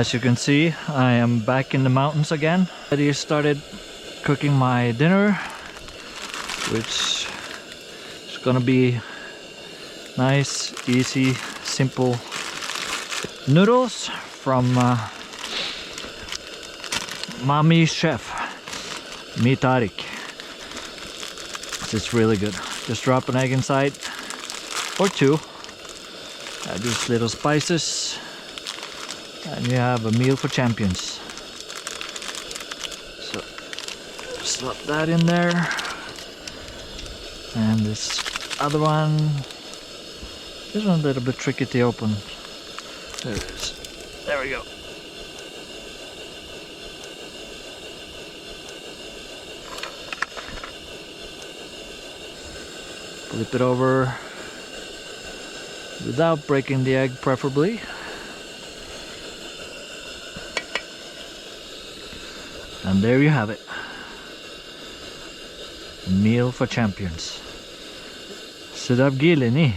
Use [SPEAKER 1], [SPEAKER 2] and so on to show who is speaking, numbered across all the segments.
[SPEAKER 1] As you can see, I am back in the mountains again. I started cooking my dinner, which is gonna be nice, easy, simple noodles from Mommy Chef Mitarik. This is really good. Just drop an egg inside or two. Add these little spices, and you have a meal for champions. So slap that in there, and this other one. This one's a little bit tricky to open. There it is. There we go. Flip it over without breaking the egg, preferably. And there you have it. Meal for champions. Sedap gila ni.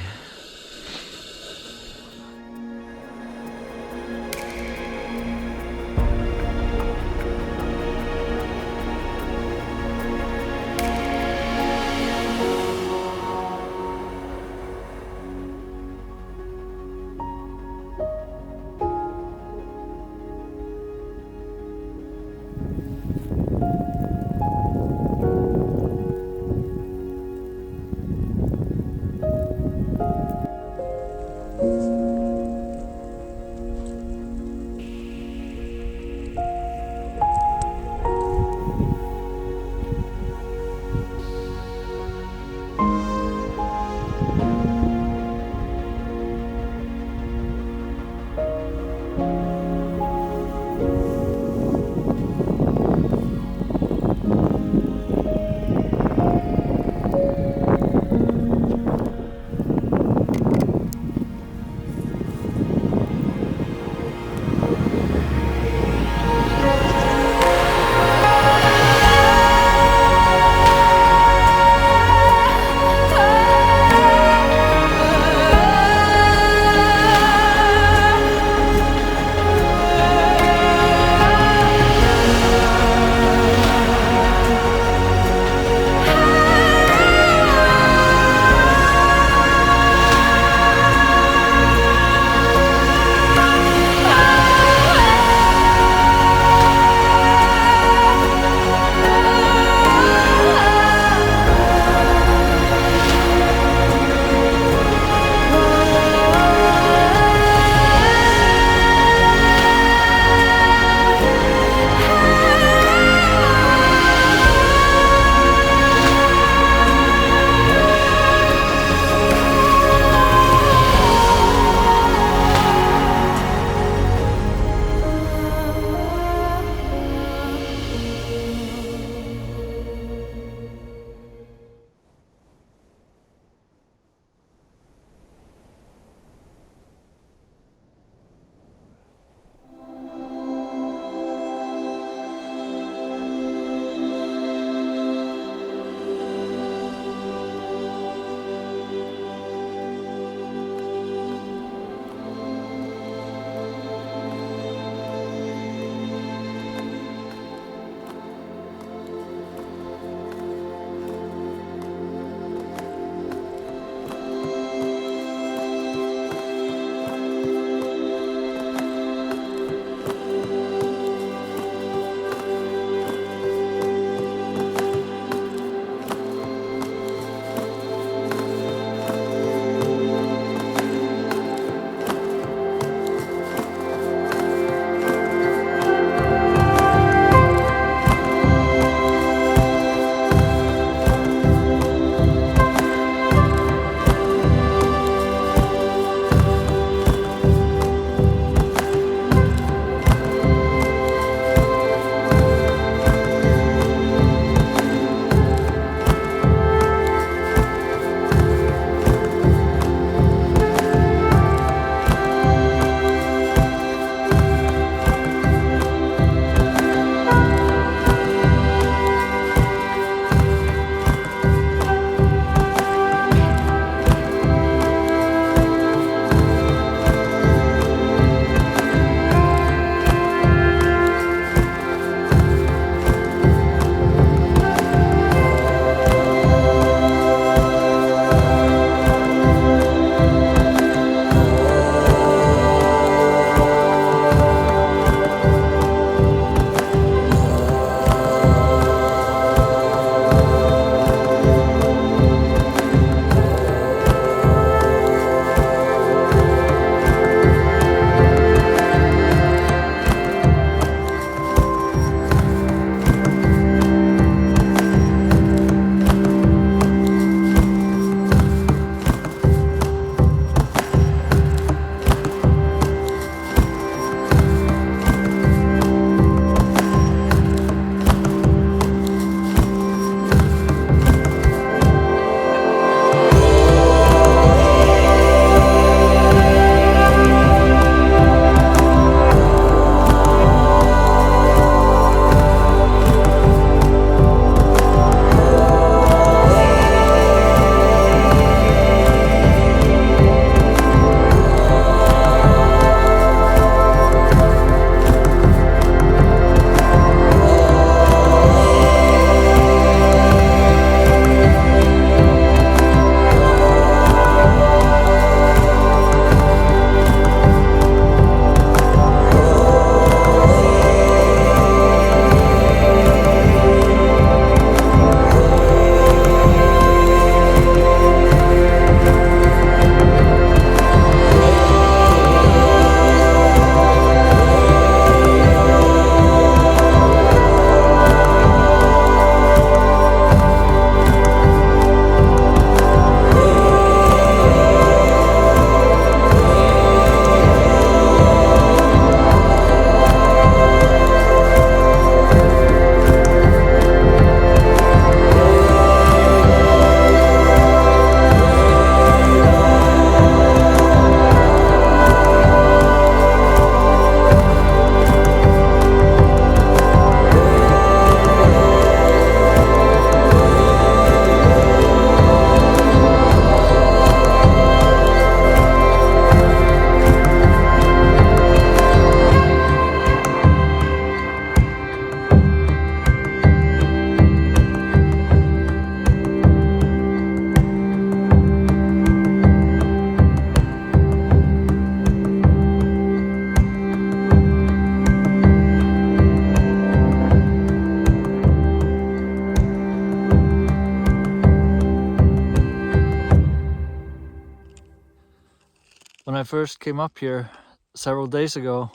[SPEAKER 1] I first came up here several days ago,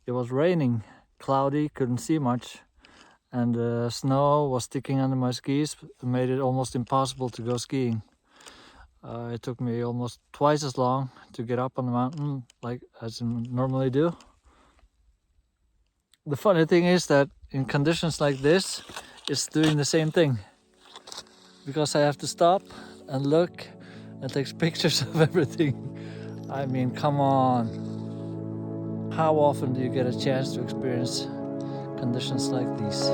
[SPEAKER 1] it was raining, cloudy, couldn't see much, and the snow was sticking under my skis, made it almost impossible to go skiing. It took me almost twice as long to get up on the mountain like as I normally do. The funny thing is that in conditions like this, it's doing the same thing, because I have to stop and look and take pictures of everything. I mean, come on. How often do you get a chance to experience conditions like these?